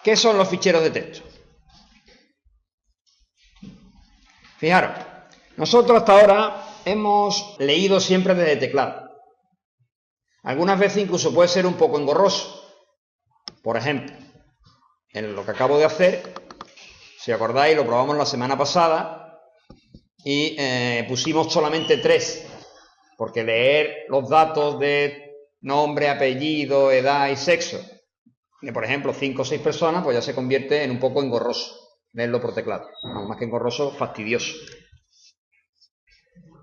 ¿Qué son los ficheros de texto? Fijaros, nosotros hasta ahora hemos leído siempre desde teclado. Algunas veces incluso puede ser un poco engorroso. Por ejemplo, en lo que acabo de hacer, si acordáis, lo probamos la semana pasada y pusimos solamente 3, porque leer los datos de nombre, apellido, edad y sexo de, por ejemplo, 5 o 6 personas, pues ya se convierte en un poco engorroso leerlo por teclado. No, más que engorroso, fastidioso.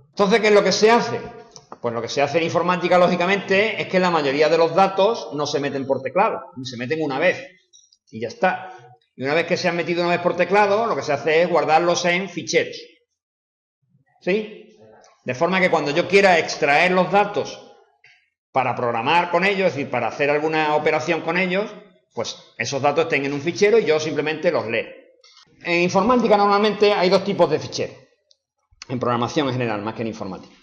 Entonces, ¿qué es lo que se hace? Pues lo que se hace en informática, lógicamente, es que la mayoría de los datos no se meten por teclado, se meten una vez y ya está. Y una vez que se han metido una vez por teclado, lo que se hace es guardarlos en ficheros. ¿Sí? De forma que cuando yo quiera extraer los datos para programar con ellos, es decir, para hacer alguna operación con ellos, pues esos datos estén en un fichero y yo simplemente los leo. En informática normalmente hay 2 tipos de ficheros. En programación en general, más que en informática.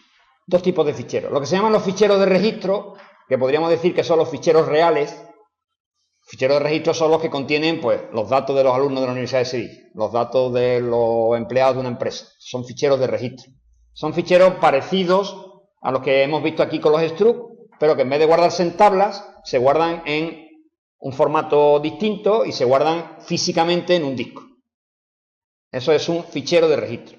2 tipos de ficheros. Lo que se llaman los ficheros de registro, que podríamos decir que son los ficheros reales. Ficheros de registro son los que contienen, pues, los datos de los alumnos de la Universidad de Sevilla, los datos de los empleados de una empresa. Son ficheros de registro. Son ficheros parecidos a los que hemos visto aquí con los struct, pero que en vez de guardarse en tablas, se guardan en un formato distinto y se guardan físicamente en un disco. Eso es un fichero de registro.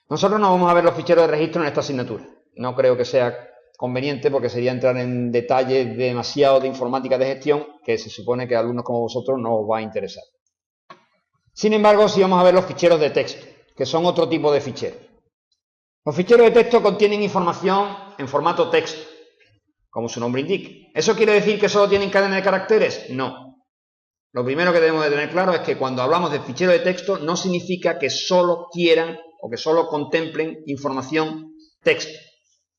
Nosotros no vamos a ver los ficheros de registro en esta asignatura. No creo que sea conveniente porque sería entrar en detalles demasiado de informática de gestión que se supone que a alumnos como vosotros no os va a interesar. Sin embargo, sí vamos a ver los ficheros de texto, que son otro tipo de ficheros. Los ficheros de texto contienen información en formato texto, como su nombre indica. ¿Eso quiere decir que solo tienen cadena de caracteres? No. Lo primero que debemos de tener claro es que cuando hablamos de fichero de texto no significa que solo quieran o que solo contemplen información texto,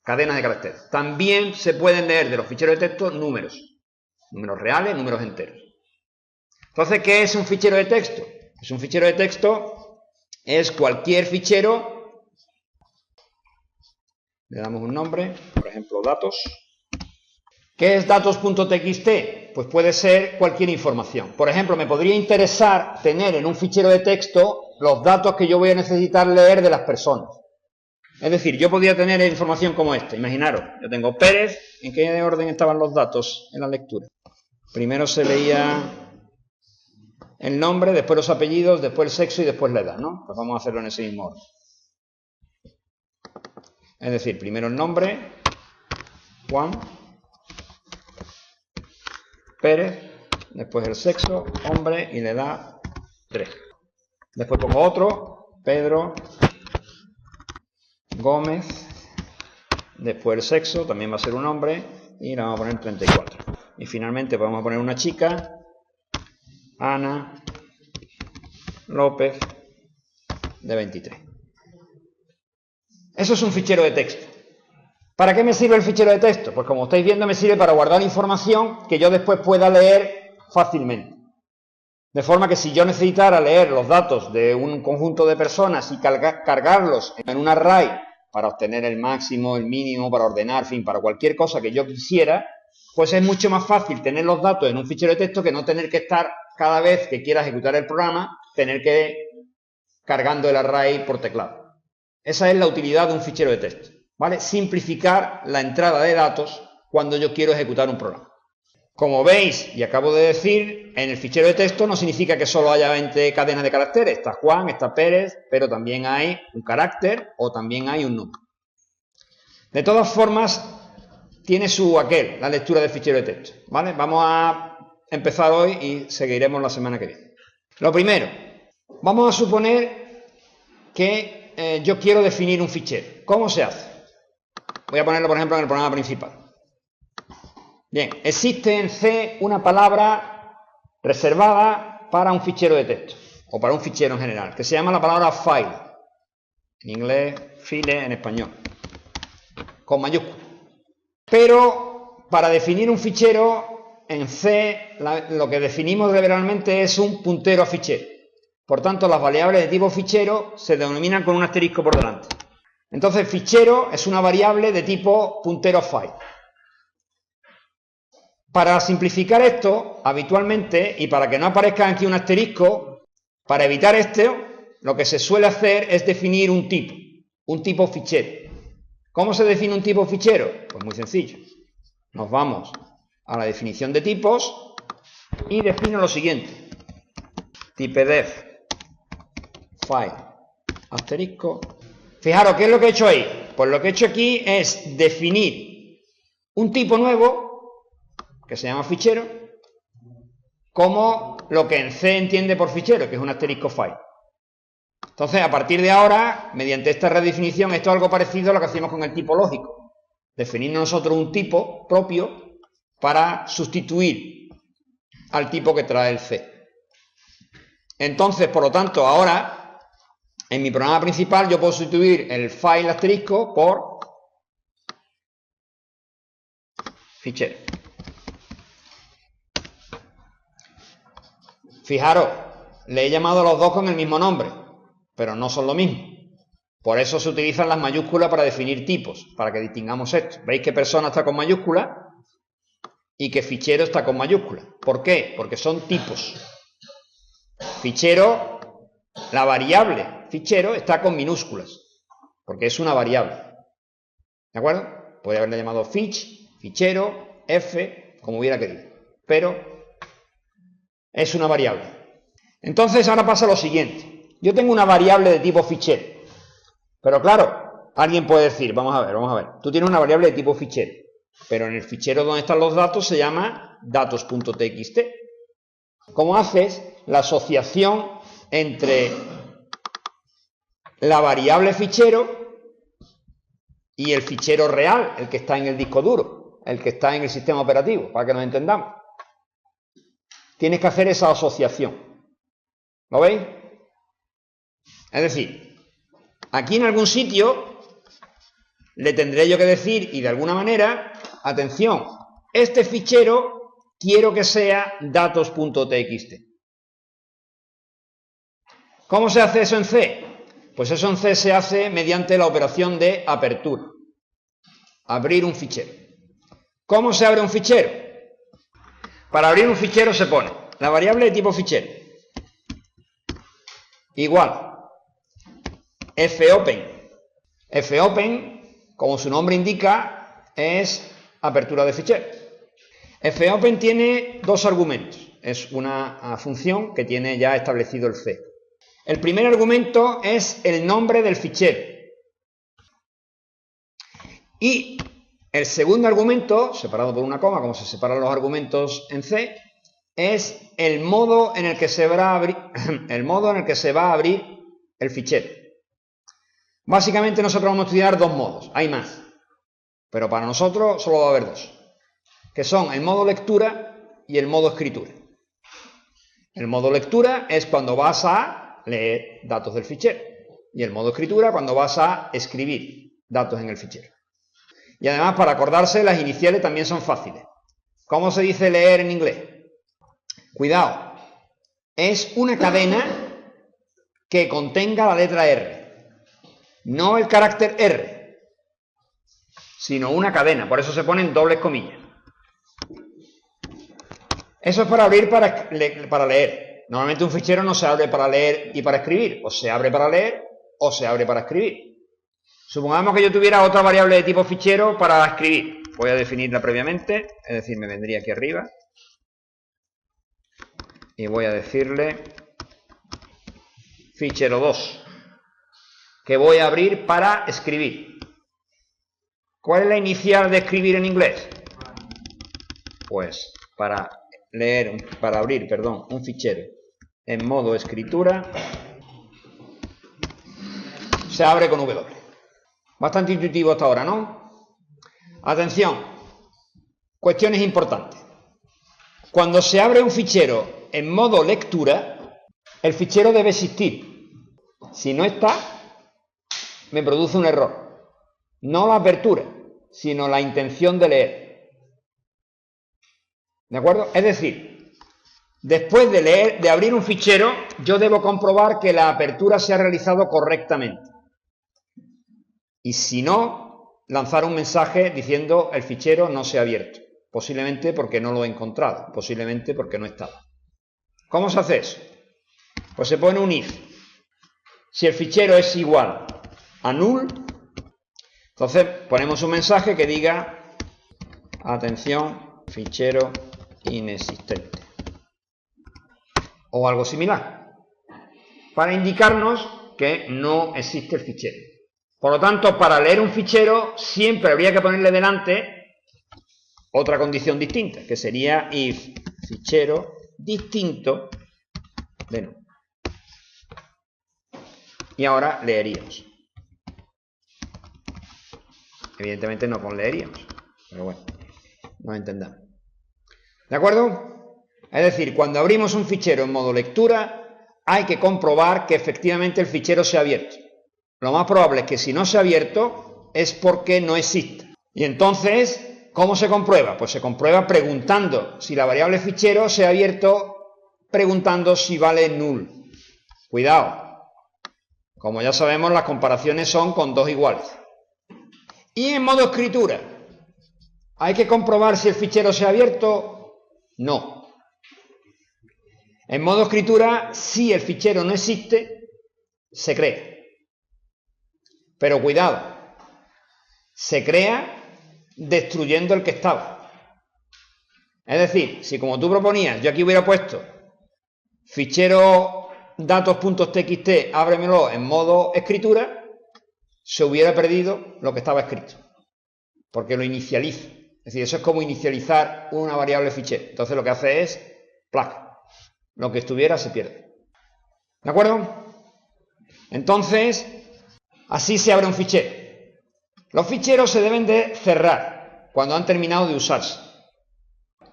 cadenas de caracteres. También se pueden leer de los ficheros de texto números reales, números enteros. Entonces, ¿qué es un fichero de texto? Pues un fichero de texto es cualquier fichero, le damos un nombre, por ejemplo, datos. ¿Qué es datos.txt? Pues puede ser cualquier información. Por ejemplo, me podría interesar tener en un fichero de texto los datos que yo voy a necesitar leer de las personas. Es decir, yo podría tener información como esta. Imaginaros, yo tengo Pérez. ¿En qué orden estaban los datos en la lectura? Primero se leía el nombre, después los apellidos, después el sexo y después la edad, ¿no? Pues vamos a hacerlo en ese mismo orden. Es decir, primero el nombre, Juan Pérez, después el sexo, hombre, y la edad, 3. Después pongo otro, Pedro Gómez, después el sexo, también va a ser un hombre, y le vamos a poner 34. Y finalmente vamos a poner una chica, Ana López, de 23. Eso es un fichero de texto. ¿Para qué me sirve el fichero de texto? Pues como estáis viendo me sirve para guardar información que yo después pueda leer fácilmente. De forma que si yo necesitara leer los datos de un conjunto de personas y cargarlos en un array para obtener el máximo, el mínimo, para ordenar, en fin, para cualquier cosa que yo quisiera, pues es mucho más fácil tener los datos en un fichero de texto que no tener que estar cada vez que quiera ejecutar el programa, tener que cargando el array por teclado. Esa es la utilidad de un fichero de texto. ¿Vale? Simplificar la entrada de datos cuando yo quiero ejecutar un programa. Como veis, y acabo de decir, en el fichero de texto no significa que solo haya 20 cadenas de caracteres. Está Juan, está Pérez, pero también hay un carácter o también hay un número. De todas formas, tiene su aquel, la lectura del fichero de texto. ¿Vale? Vamos a empezar hoy y seguiremos la semana que viene. Lo primero, vamos a suponer que yo quiero definir un fichero. ¿Cómo se hace? Voy a ponerlo, por ejemplo, en el programa principal. Bien, existe en C una palabra reservada para un fichero de texto, o para un fichero en general, que se llama la palabra file. En inglés, file en español, con mayúsculas. Pero, para definir un fichero, en C, lo que definimos realmente es un puntero a fichero. Por tanto, las variables de tipo fichero se denominan con un asterisco por delante. Entonces, fichero es una variable de tipo puntero a file. Para simplificar esto, habitualmente, y para que no aparezca aquí un asterisco, para evitar esto, lo que se suele hacer es definir un tipo fichero. ¿Cómo se define un tipo fichero? Pues muy sencillo. Nos vamos a la definición de tipos y defino lo siguiente. Typedef file asterisco. Fijaros, ¿qué es lo que he hecho ahí? Pues lo que he hecho aquí es definir un tipo nuevo que se llama fichero como lo que en C entiende por fichero, que es un asterisco file. Entonces, a partir de ahora, mediante esta redefinición, esto es algo parecido a lo que hacemos con el tipo lógico. Definir nosotros un tipo propio para sustituir al tipo que trae el C. Entonces, por lo tanto, ahora, en mi programa principal, yo puedo sustituir el file asterisco por fichero. Fijaros, le he llamado a los dos con el mismo nombre, pero no son lo mismo. Por eso se utilizan las mayúsculas para definir tipos, para que distingamos esto. ¿Veis que persona está con mayúscula y que fichero está con mayúscula? ¿Por qué? Porque son tipos. Fichero, la variable fichero está con minúsculas, porque es una variable. ¿De acuerdo? Podría haberle llamado fichero, f, como hubiera querido, pero es una variable. Entonces ahora pasa lo siguiente. Yo tengo una variable de tipo fichero, pero claro, alguien puede decir, vamos a ver, tú tienes una variable de tipo fichero, pero en el fichero donde están los datos se llama datos.txt. ¿Cómo haces la asociación entre la variable fichero y el fichero real, el que está en el disco duro, el que está en el sistema operativo, para que nos entendamos? Tienes que hacer esa asociación. ¿Lo veis? Es decir, aquí en algún sitio le tendré yo que decir, y de alguna manera, atención, este fichero quiero que sea datos.txt. ¿Cómo se hace eso en C? Pues eso en C se hace mediante la operación de apertura. Abrir un fichero. ¿Cómo se abre un fichero? Para abrir un fichero se pone la variable de tipo fichero igual fopen. Fopen, como su nombre indica, es apertura de fichero. Fopen tiene dos argumentos. Es una función que tiene ya establecido el C. El primer argumento es el nombre del fichero. Y el segundo argumento, separado por una coma, como se separan los argumentos en C, es el modo en el que se va a abrir el fichero. Básicamente nosotros vamos a estudiar dos modos, hay más, pero para nosotros solo va a haber dos, que son el modo lectura y el modo escritura. El modo lectura es cuando vas a leer datos del fichero y el modo escritura cuando vas a escribir datos en el fichero. Y además, para acordarse, las iniciales también son fáciles. ¿Cómo se dice leer en inglés? Cuidado, es una cadena que contenga la letra R, no el carácter R, sino una cadena, por eso se ponen dobles comillas. Eso es para abrir para leer. Normalmente un fichero no se abre para leer y para escribir, o se abre para leer o se abre para escribir. Supongamos que yo tuviera otra variable de tipo fichero para escribir. Voy a definirla previamente, es decir, me vendría aquí arriba y voy a decirle fichero 2, que voy a abrir para escribir. ¿Cuál es la inicial de escribir en inglés? Pues para abrir un fichero en modo escritura se abre con W. Bastante intuitivo hasta ahora, ¿no? Atención, cuestiones importantes. Cuando se abre un fichero en modo lectura, el fichero debe existir. Si no está, me produce un error. No la apertura, sino la intención de leer. ¿De acuerdo? Es decir, después de abrir un fichero, yo debo comprobar que la apertura se ha realizado correctamente. Y si no, lanzar un mensaje diciendo el fichero no se ha abierto. Posiblemente porque no lo he encontrado, posiblemente porque no estaba. ¿Cómo se hace eso? Pues se pone un if. Si el fichero es igual a null, entonces ponemos un mensaje que diga atención, fichero inexistente o algo similar, para indicarnos que no existe el fichero. Por lo tanto, para leer un fichero siempre habría que ponerle delante otra condición distinta, que sería if fichero distinto de null. Y ahora leeríamos. Evidentemente no con leeríamos, pero bueno, nos entendamos. ¿De acuerdo? Es decir, cuando abrimos un fichero en modo lectura, hay que comprobar que efectivamente el fichero se ha abierto. Lo más probable es que si no se ha abierto es porque no existe. Y entonces, ¿cómo se comprueba? Pues se comprueba preguntando si la variable fichero se ha abierto, preguntando si vale null. Cuidado. Como ya sabemos, las comparaciones son con dos iguales. Y en modo escritura, ¿hay que comprobar si el fichero se ha abierto? No. En modo escritura, si el fichero no existe, se crea. Pero cuidado, se crea destruyendo el que estaba. Es decir, si como tú proponías, yo aquí hubiera puesto fichero datos.txt, ábremelo en modo escritura, se hubiera perdido lo que estaba escrito, porque lo inicializa. Es decir, eso es como inicializar una variable fichero. Entonces lo que hace es, ¡plac!, lo que estuviera se pierde. ¿De acuerdo? Entonces, así se abre un fichero. Los ficheros se deben de cerrar cuando han terminado de usarse.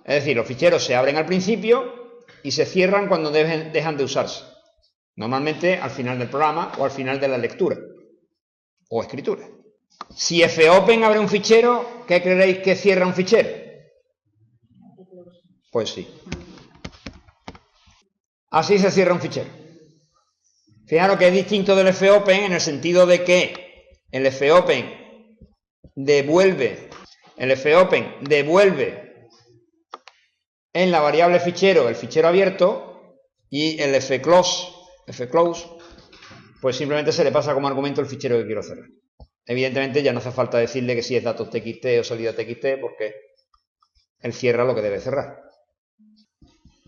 Es decir, los ficheros se abren al principio y se cierran cuando dejan de usarse. Normalmente al final del programa o al final de la lectura o escritura. Si fopen abre un fichero, ¿qué creéis que cierra un fichero? Pues sí. Así se cierra un fichero. Fijaros que es distinto del fopen en el sentido de que el fopen devuelve en la variable fichero el fichero abierto, y el fclose pues simplemente se le pasa como argumento el fichero que quiero cerrar. Evidentemente ya no hace falta decirle que si es datos txt o salida txt, porque él cierra lo que debe cerrar.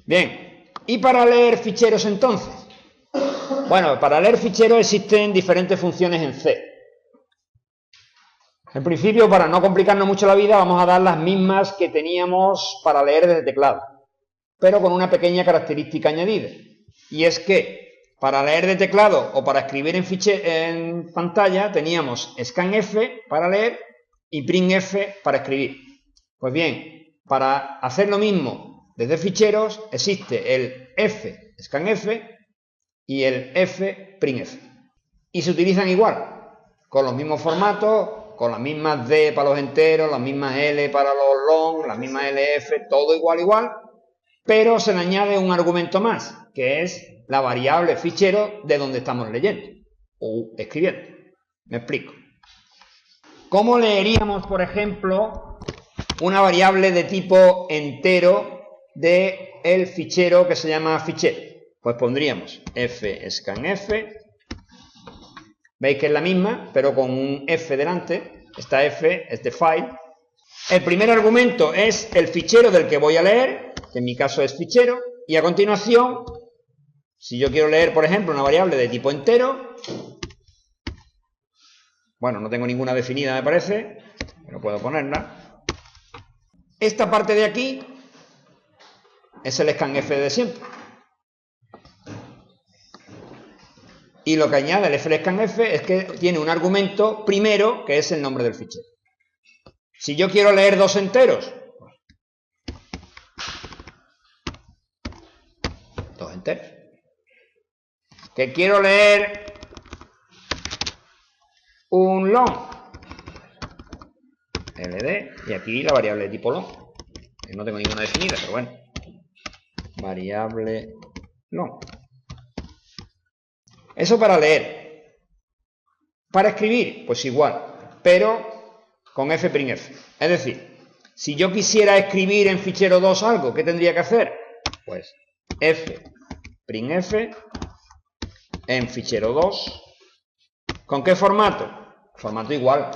Bien, ¿y para leer ficheros entonces? Bueno, para leer ficheros existen diferentes funciones en C. En principio, para no complicarnos mucho la vida, vamos a dar las mismas que teníamos para leer desde teclado, pero con una pequeña característica añadida, y es que para leer de teclado o para escribir en pantalla teníamos scanf para leer y printf para escribir. Pues bien, para hacer lo mismo desde ficheros existe el fscanf y el fprintf, y se utilizan igual, con los mismos formatos, con las mismas D para los enteros, las mismas L para los long, las mismas LF, todo igual, pero se le añade un argumento más, que es la variable fichero de donde estamos leyendo o escribiendo. Me explico. ¿Cómo leeríamos, por ejemplo, una variable de tipo entero del fichero que se llama fichero? Pues pondríamos fscanf. Veis que es la misma, pero con un f delante. Esta f es de file. El primer argumento es el fichero del que voy a leer, que en mi caso es fichero, y a continuación, si yo quiero leer, por ejemplo, una variable de tipo entero, bueno, no tengo ninguna definida, me parece, pero puedo ponerla. Esta parte de aquí es el scanf de siempre. Y lo que añade el fscanf es que tiene un argumento primero, que es el nombre del fichero. Si yo quiero leer dos enteros, dos enteros. Que quiero leer un long, ld, y aquí la variable de tipo long, que no tengo ninguna definida, pero bueno, variable long. Eso para leer. Para escribir, pues igual, pero con fprintf. Es decir, Si yo quisiera escribir en fichero 2 algo, ¿qué tendría que hacer? Pues printf en fichero 2. ¿Con qué formato? Formato igual.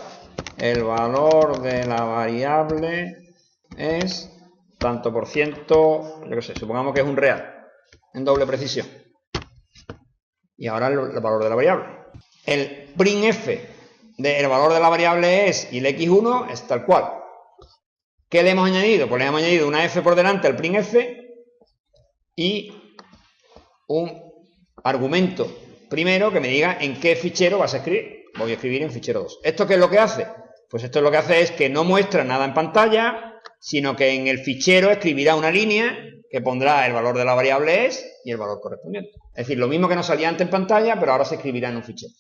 El valor de la variable es tanto por ciento, yo qué sé, supongamos que es un real, en doble precisión. Y ahora el valor de la variable. El printf del valor de la variable es y el x1 es tal cual. ¿Qué le hemos añadido? Pues le hemos añadido una f por delante al printf y un argumento primero que me diga en qué fichero vas a escribir. Voy a escribir en fichero 2. ¿Esto qué es lo que hace? Pues esto lo que hace es que no muestra nada en pantalla, sino que en el fichero escribirá una línea que pondrá el valor de la variable es y el valor correspondiente. Es decir, lo mismo que nos salía antes en pantalla, pero ahora se escribirá en un fichero.